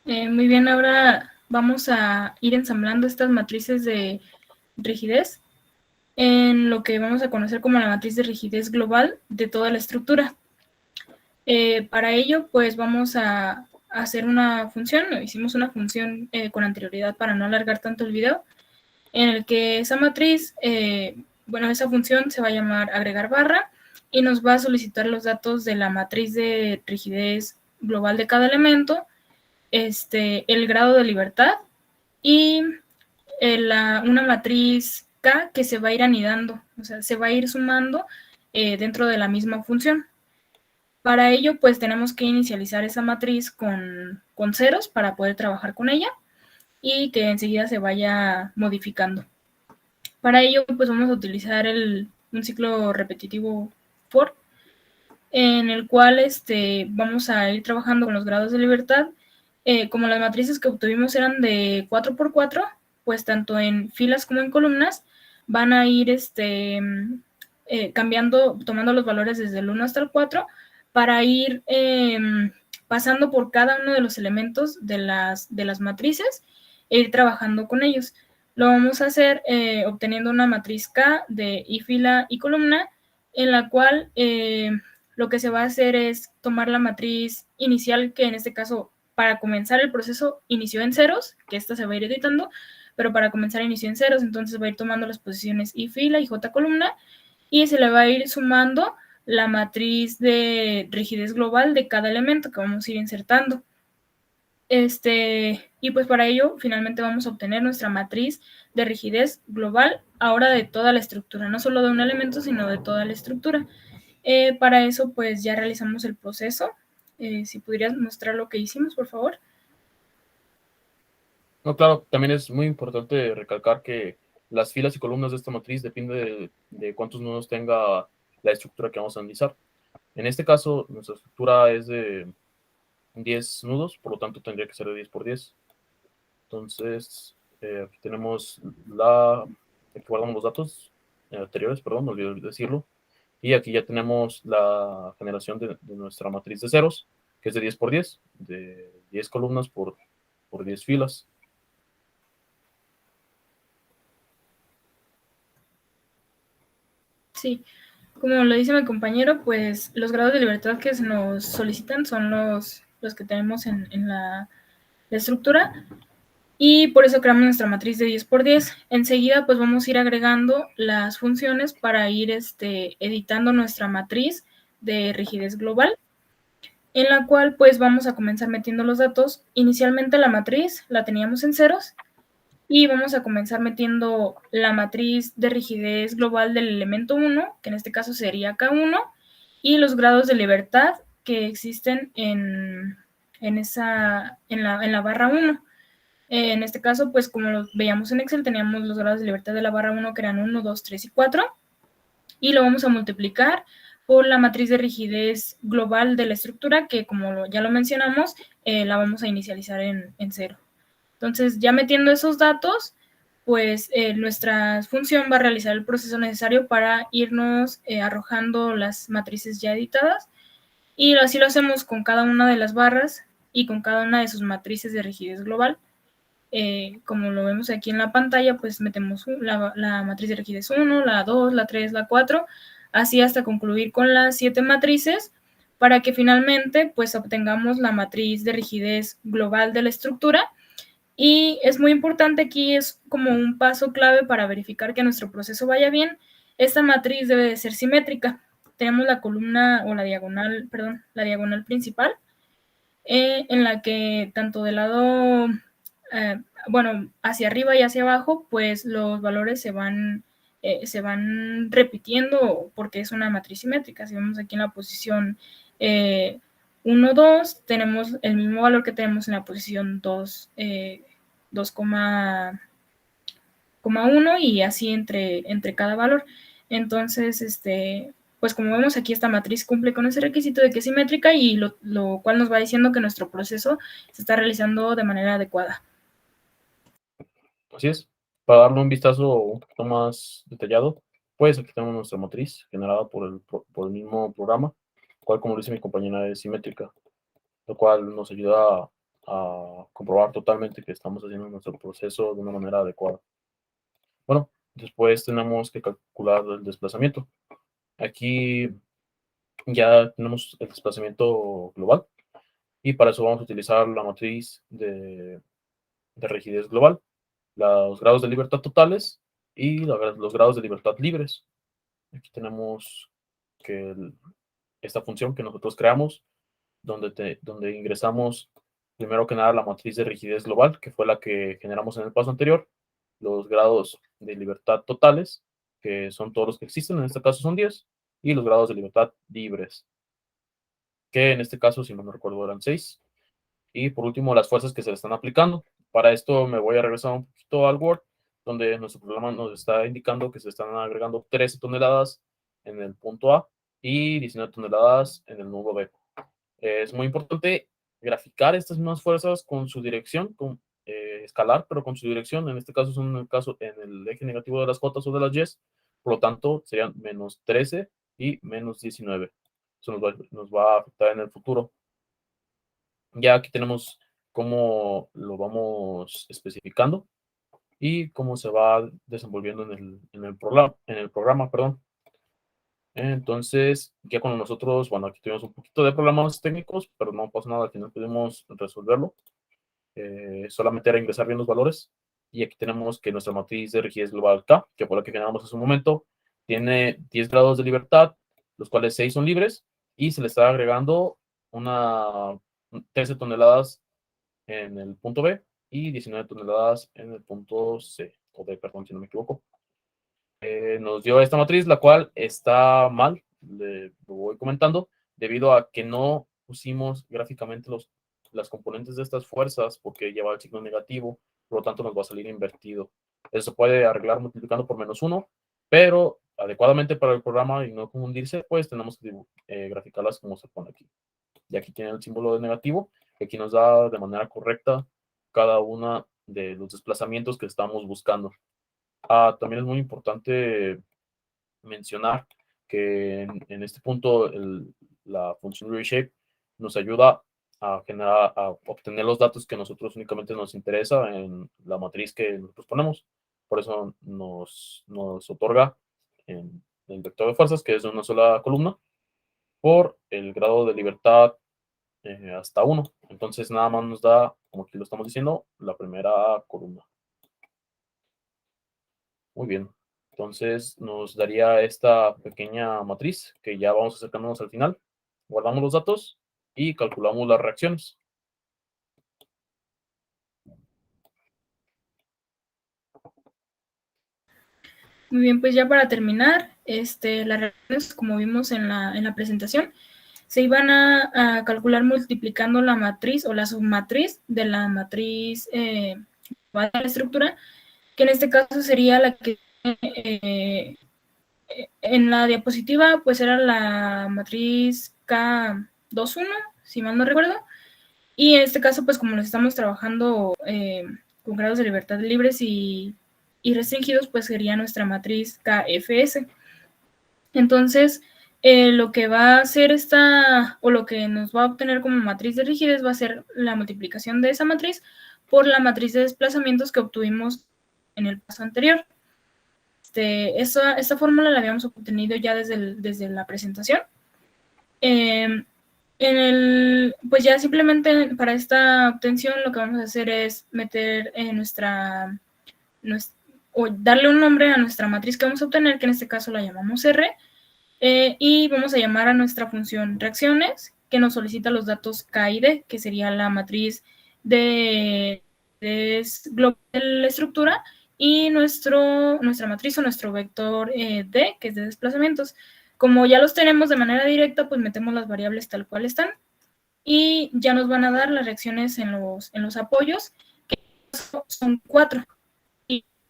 Muy bien, ahora vamos a ir ensamblando estas matrices de rigidez en lo que vamos a conocer como la matriz de rigidez global de toda la estructura. Para ello, pues vamos a hacer una función, hicimos una función con anterioridad para no alargar tanto el video, en el que esa matriz, esa función se va a llamar agregar barra y nos va a solicitar los datos de la matriz de rigidez global de cada elemento, el grado de libertad y una matriz K que se va a ir anidando, o sea, se va a ir sumando dentro de la misma función. Para ello, pues tenemos que inicializar esa matriz con ceros para poder trabajar con ella y que enseguida se vaya modificando. Para ello, pues vamos a utilizar un ciclo repetitivo for, en el cual vamos a ir trabajando con los grados de libertad como las matrices que obtuvimos eran de 4x4, pues tanto en filas como en columnas van a ir cambiando, tomando los valores desde el 1 hasta el 4 para ir pasando por cada uno de los elementos de las matrices e ir trabajando con ellos. Lo vamos a hacer obteniendo una matriz K de y fila y columna, en la cual lo que se va a hacer es tomar la matriz inicial, que en este caso, para comenzar el proceso, inició en ceros, que esta se va a ir editando, pero para comenzar inició en ceros, entonces va a ir tomando las posiciones y fila y j columna, y se le va a ir sumando la matriz de rigidez global de cada elemento que vamos a ir insertando. Y pues para ello finalmente vamos a obtener nuestra matriz de rigidez global ahora de toda la estructura, no solo de un elemento, sino de toda la estructura. Para eso pues ya realizamos el proceso. Si pudieras mostrar lo que hicimos, por favor. No, claro, también es muy importante recalcar que las filas y columnas de esta matriz depende de cuántos nodos tenga la estructura que vamos a analizar. En este caso, nuestra estructura es de 10 nudos, por lo tanto tendría que ser de 10 por 10. Entonces, aquí tenemos aquí guardamos los datos anteriores, perdón, me olvidé decirlo. Y aquí ya tenemos la generación de nuestra matriz de ceros, que es de 10 por 10, de 10 columnas por 10 filas. Sí, como lo dice mi compañero, pues los grados de libertad que se nos solicitan son los que tenemos en la estructura, y por eso creamos nuestra matriz de 10 por 10. Enseguida pues vamos a ir agregando las funciones para ir editando nuestra matriz de rigidez global, en la cual pues vamos a comenzar metiendo los datos. Inicialmente la matriz la teníamos en ceros, y vamos a comenzar metiendo la matriz de rigidez global del elemento 1, que en este caso sería K1, y los grados de libertad que existen en la barra 1. En este caso, pues como lo veíamos en Excel, teníamos los grados de libertad de la barra 1, que eran 1, 2, 3 y 4, y lo vamos a multiplicar por la matriz de rigidez global de la estructura, que como ya lo mencionamos, la vamos a inicializar en 0. Entonces, ya metiendo esos datos, pues nuestra función va a realizar el proceso necesario para irnos arrojando las matrices ya editadas, y así lo hacemos con cada una de las barras y con cada una de sus matrices de rigidez global. Como lo vemos aquí en la pantalla, pues metemos la matriz de rigidez 1, la 2, la 3, la 4, así hasta concluir con las 7 matrices, para que finalmente pues obtengamos la matriz de rigidez global de la estructura. Y es muy importante aquí, es como un paso clave para verificar que nuestro proceso vaya bien. Esta matriz debe de ser simétrica. Tenemos la columna o la diagonal, perdón, la diagonal principal, en la que tanto del lado, hacia arriba y hacia abajo, pues los valores se van repitiendo porque es una matriz simétrica. Si vemos aquí en la posición 1, 2, tenemos el mismo valor que tenemos en la posición 2, 2,1, y así entre cada valor. Entonces, pues como vemos aquí, esta matriz cumple con ese requisito de que es simétrica, y lo cual nos va diciendo que nuestro proceso se está realizando de manera adecuada. Así es. Para darle un vistazo un poquito más detallado, pues aquí tenemos nuestra matriz generada por el mismo programa, cual, como dice mi compañera, es simétrica, lo cual nos ayuda a comprobar totalmente que estamos haciendo nuestro proceso de una manera adecuada. Bueno, después tenemos que calcular el desplazamiento. Aquí ya tenemos el desplazamiento global, y para eso vamos a utilizar la matriz de rigidez global, los grados de libertad totales y los grados de libertad libres. Aquí tenemos que esta función que nosotros creamos, donde ingresamos primero que nada la matriz de rigidez global, que fue la que generamos en el paso anterior, los grados de libertad totales, que son todos los que existen, en este caso son 10, y los grados de libertad libres, que en este caso, si no me recuerdo, eran 6. Y por último, las fuerzas que se le están aplicando. Para esto me voy a regresar un poquito al Word, donde nuestro programa nos está indicando que se están agregando 13 toneladas en el punto A y 19 toneladas en el nudo B. Es muy importante graficar estas mismas fuerzas con su dirección, escalar, pero con su dirección. En este caso es un caso en el eje negativo de las J o de las Y, por lo tanto serían menos 13 y menos 19. Eso nos va a afectar en el futuro. Ya aquí tenemos cómo lo vamos especificando y cómo se va desenvolviendo en el programa, perdón. Entonces, ya cuando nosotros, bueno, aquí tuvimos un poquito de problemas técnicos, pero no pasa nada, al final pudimos resolverlo. Solamente era ingresar bien los valores. Y aquí tenemos que nuestra matriz de rigidez global K, que fue la que generamos hace un momento, tiene 10 grados de libertad, los cuales 6 son libres, y se le está agregando 13 toneladas en el punto B y 19 toneladas en el punto C, o D, perdón, si no me equivoco. Nos dio esta matriz, la cual está mal, lo voy comentando, debido a que no pusimos gráficamente las componentes de estas fuerzas, porque lleva el signo negativo, por lo tanto nos va a salir invertido. Eso se puede arreglar multiplicando por -1, pero adecuadamente para el programa y no confundirse, pues tenemos que graficarlas como se pone aquí. Y aquí tiene el símbolo de negativo, que aquí nos da de manera correcta cada una de los desplazamientos que estamos buscando. También es muy importante mencionar que en este punto la función reshape nos ayuda a obtener los datos que a nosotros únicamente nos interesa en la matriz que nosotros ponemos. Por eso nos otorga en el vector de fuerzas, que es de una sola columna, por el grado de libertad hasta 1. Entonces nada más nos da, como aquí lo estamos diciendo, la primera columna. Muy bien. Entonces nos daría esta pequeña matriz que ya vamos acercándonos al final. Guardamos los datos y calculamos las reacciones. Muy bien, pues ya para terminar, las reacciones, como vimos en la presentación, se iban a calcular multiplicando la matriz o la submatriz de la matriz de la estructura, que en este caso sería la que en la diapositiva pues era la matriz K21, si mal no recuerdo, y en este caso pues como nos estamos trabajando con grados de libertad libres y restringidos, pues sería nuestra matriz KFS. Entonces, lo que va a hacer o lo que nos va a obtener como matriz de rigidez va a ser la multiplicación de esa matriz por la matriz de desplazamientos que obtuvimos en el paso anterior. Esta fórmula la habíamos obtenido ya desde la presentación. Pues ya simplemente para esta obtención lo que vamos a hacer es meter o darle un nombre a nuestra matriz que vamos a obtener, que en este caso la llamamos R, y vamos a llamar a nuestra función reacciones, que nos solicita los datos K y D, que sería la matriz de la estructura, y nuestra matriz o nuestro vector D, que es de desplazamientos. Como ya los tenemos de manera directa, pues metemos las variables tal cual están, y ya nos van a dar las reacciones en los apoyos, que son 4.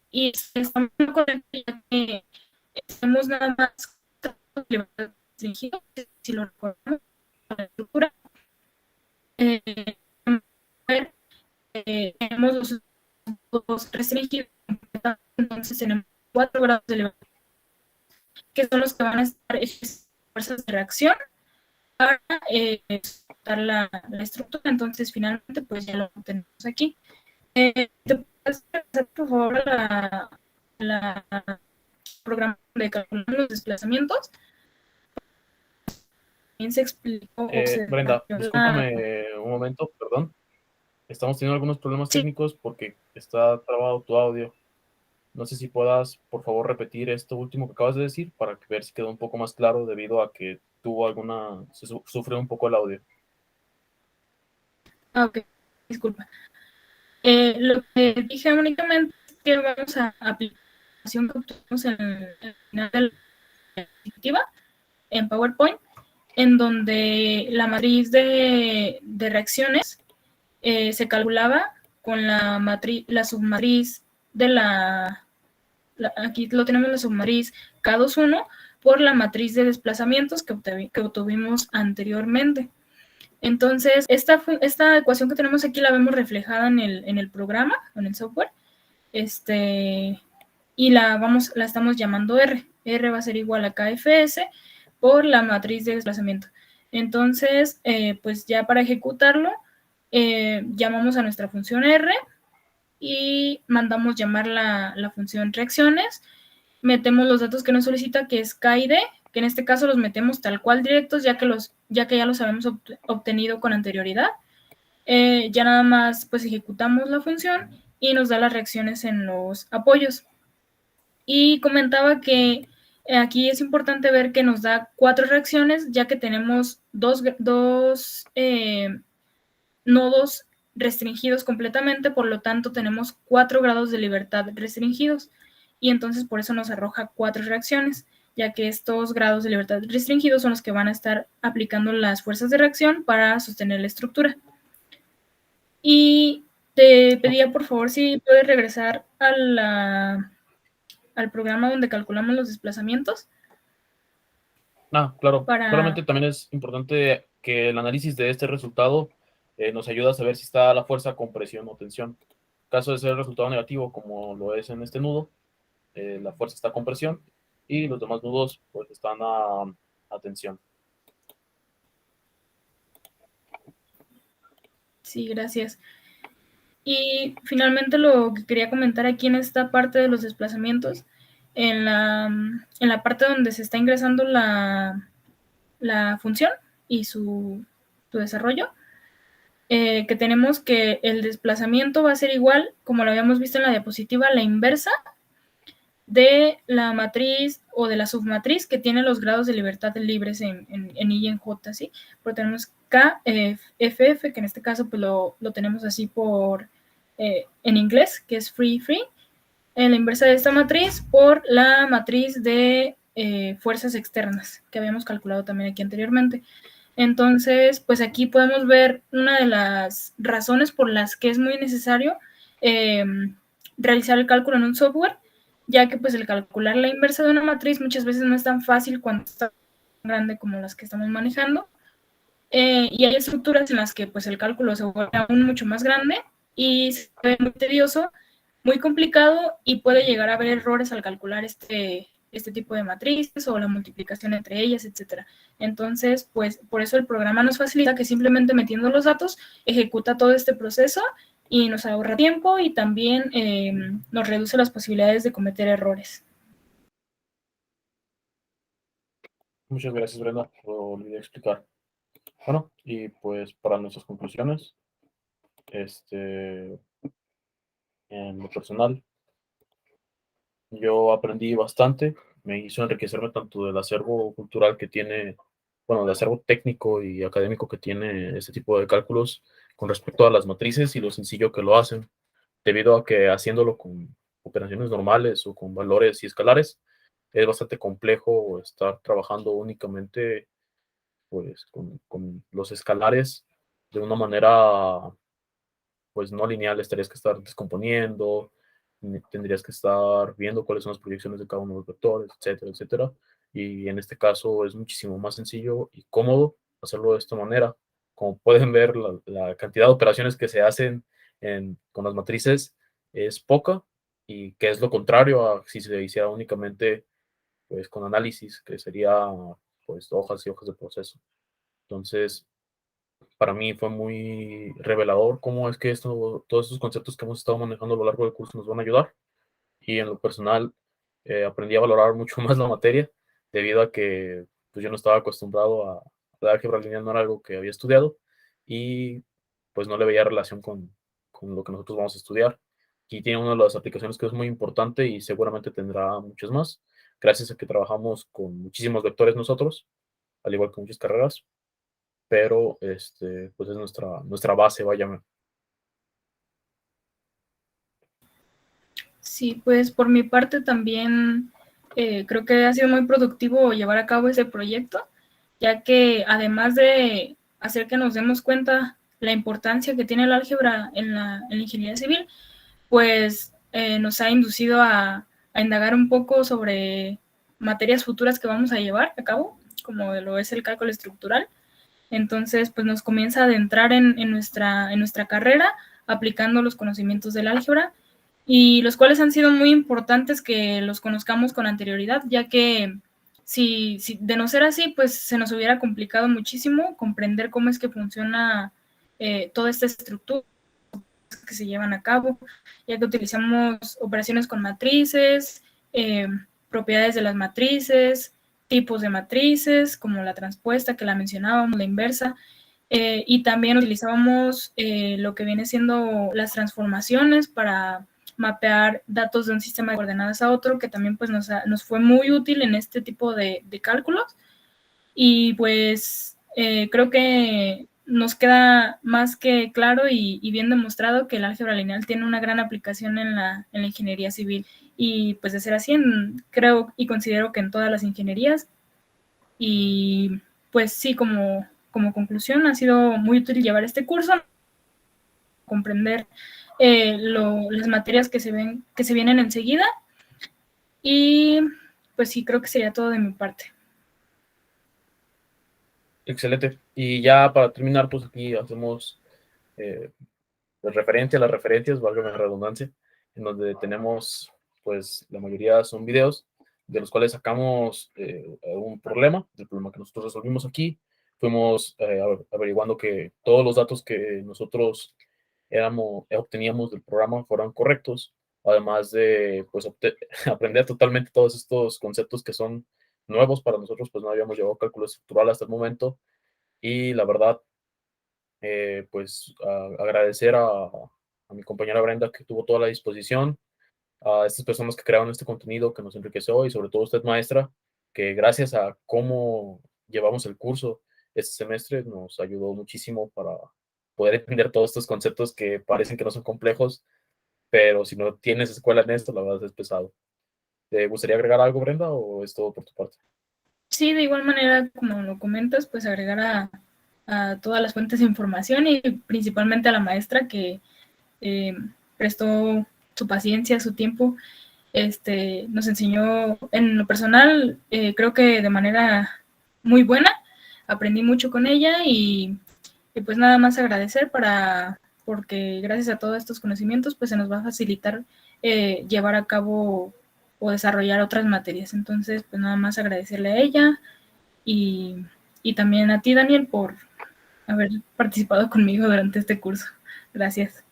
Y estamos correctos, ya que tenemos nada más restringido, si lo recordamos, la estructura. Tenemos los restringidos, entonces tenemos 4 grados de libertad, que son los que van a estar hechas fuerzas de reacción para dar la estructura. Entonces finalmente pues ya lo tenemos aquí. ¿Te puedes pasar por favor la programa de calcular los desplazamientos? También se explicó. Brenda, discúlpame un momento, perdón. Estamos teniendo algunos problemas técnicos porque está trabado tu audio. No sé si puedas, por favor, repetir esto último que acabas de decir para ver si quedó un poco más claro debido a que sufre un poco el audio. Ok, disculpa. Lo que dije únicamente es que vamos a aplicar la aplicación que obtuvimos en el final de la diapositiva en PowerPoint, en donde la matriz de reacciones se calculaba con la submatriz de aquí lo tenemos, la submatriz K21 por la matriz de desplazamientos que obtuvimos anteriormente. Entonces, esta ecuación que tenemos aquí la vemos reflejada en el programa, en el software, y la estamos llamando R. R va a ser igual a KFS por la matriz de desplazamiento. Entonces, pues ya para ejecutarlo, llamamos a nuestra función R y mandamos llamar la función reacciones, metemos los datos que nos solicita, que es K y D, que en este caso los metemos tal cual directos, ya que ya los habíamos obtenido con anterioridad. Ya nada más pues ejecutamos la función y nos da las reacciones en los apoyos. Y comentaba que aquí es importante ver que nos da 4 reacciones, ya que tenemos dos nodos restringidos completamente, por lo tanto tenemos 4 grados de libertad restringidos, y entonces por eso nos arroja 4 reacciones, ya que estos grados de libertad restringidos son los que van a estar aplicando las fuerzas de reacción para sostener la estructura. Y te pedía por favor si puedes regresar al programa donde calculamos los desplazamientos. Claro. Solamente también es importante que el análisis de este resultado nos ayuda a saber si está la fuerza con presión o tensión. En caso de ser el resultado negativo, como lo es en este nudo, la fuerza está con presión y los demás nudos pues están a tensión. Sí, gracias. Y finalmente lo que quería comentar aquí en esta parte de los desplazamientos, en la parte donde se está ingresando la función y su desarrollo, que tenemos que el desplazamiento va a ser igual, como lo habíamos visto en la diapositiva, la inversa de la matriz o de la submatriz que tiene los grados de libertad libres en I y en J, ¿sí? Pero tenemos K, FF, que en este caso pues lo tenemos así en inglés, que es free, en la inversa de esta matriz por la matriz de fuerzas externas, que habíamos calculado también aquí anteriormente. Entonces, pues aquí podemos ver una de las razones por las que es muy necesario realizar el cálculo en un software, ya que pues el calcular la inversa de una matriz muchas veces no es tan fácil cuando está tan grande como las que estamos manejando, y hay estructuras en las que pues el cálculo se vuelve aún mucho más grande y se ve muy tedioso, muy complicado, y puede llegar a haber errores al calcular este tipo de matrices o la multiplicación entre ellas, etcétera. Entonces, pues por eso el programa nos facilita que simplemente metiendo los datos ejecuta todo este proceso y nos ahorra tiempo y también nos reduce las posibilidades de cometer errores. Muchas gracias, Brenda, lo olvidé explicar. Bueno, y pues para nuestras conclusiones, en lo personal, yo aprendí bastante, me hizo enriquecerme tanto del acervo cultural que tiene, bueno, del acervo técnico y académico que tiene este tipo de cálculos con respecto a las matrices y lo sencillo que lo hacen, debido a que haciéndolo con operaciones normales o con valores y escalares, es bastante complejo estar trabajando únicamente pues, con los escalares de una manera pues no lineal, tendrías que estar descomponiendo, tendrías que estar viendo cuáles son las proyecciones de cada uno de los vectores, etcétera, etcétera. Y en este caso es muchísimo más sencillo y cómodo hacerlo de esta manera. Como pueden ver, la cantidad de operaciones que se hacen con las matrices es poca, y que es lo contrario a si se hiciera únicamente pues, con análisis, que sería pues hojas y hojas de proceso. Entonces, para mí fue muy revelador cómo es que todos estos conceptos que hemos estado manejando a lo largo del curso nos van a ayudar. Y en lo personal, aprendí a valorar mucho más la materia, debido a que pues, yo no estaba acostumbrado a la álgebra lineal, no era algo que había estudiado, y pues no le veía relación con lo que nosotros vamos a estudiar. Y tiene una de las aplicaciones que es muy importante y seguramente tendrá muchas más, gracias a que trabajamos con muchísimos vectores nosotros, al igual que muchas carreras, pero pues es nuestra base, vaya. Sí, pues por mi parte también creo que ha sido muy productivo llevar a cabo ese proyecto, ya que además de hacer que nos demos cuenta la importancia que tiene el álgebra en la ingeniería civil, pues nos ha inducido a indagar un poco sobre materias futuras que vamos a llevar a cabo, como lo es el cálculo estructural. Entonces, pues nos comienza a adentrar en nuestra carrera, aplicando los conocimientos del álgebra, y los cuales han sido muy importantes que los conozcamos con anterioridad, ya que si de no ser así, pues se nos hubiera complicado muchísimo comprender cómo es que funciona toda esta estructura que se llevan a cabo, ya que utilizamos operaciones con matrices, propiedades de las matrices, tipos de matrices, como la transpuesta que la mencionábamos, la inversa, y también utilizábamos lo que viene siendo las transformaciones para mapear datos de un sistema de coordenadas a otro, que también pues nos fue muy útil en este tipo de cálculos. Y pues creo que nos queda más que claro y bien demostrado que el álgebra lineal tiene una gran aplicación en la ingeniería civil. Y pues de ser así, creo y considero que en todas las ingenierías. Y pues sí, como conclusión, ha sido muy útil llevar este curso, comprender las materias que se vienen enseguida. Y pues sí, creo que sería todo de mi parte. Excelente. Y ya para terminar, pues aquí hacemos referente a las referencias, valga la redundancia, en donde tenemos, pues la mayoría son videos, de los cuales sacamos un problema, el problema que nosotros resolvimos aquí. Fuimos averiguando que todos los datos que nosotros obteníamos del programa fueran correctos, además de pues, aprender totalmente todos estos conceptos que son nuevos para nosotros, pues no habíamos llevado cálculo estructural hasta el momento. Y la verdad, pues agradecer a mi compañera Brenda, que tuvo toda la disposición, a estas personas que crearon este contenido que nos enriqueció, y sobre todo usted, maestra, que gracias a cómo llevamos el curso este semestre nos ayudó muchísimo para poder entender todos estos conceptos que parecen que no son complejos, pero si no tienes escuela en esto, la verdad es pesado. ¿Te gustaría agregar algo, Brenda, o es todo por tu parte? Sí, de igual manera, como lo comentas, pues agregar a todas las fuentes de información y principalmente a la maestra que prestó su paciencia, su tiempo, nos enseñó en lo personal, creo que de manera muy buena, aprendí mucho con ella y pues nada más agradecer porque gracias a todos estos conocimientos pues se nos va a facilitar llevar a cabo o desarrollar otras materias. Entonces, pues nada más agradecerle a ella y, y también a ti, Daniel, por haber participado conmigo durante este curso. Gracias.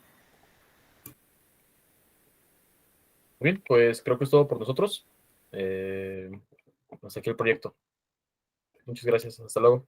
Bien, pues creo que es todo por nosotros. Hasta aquí el proyecto. Muchas gracias. Hasta luego.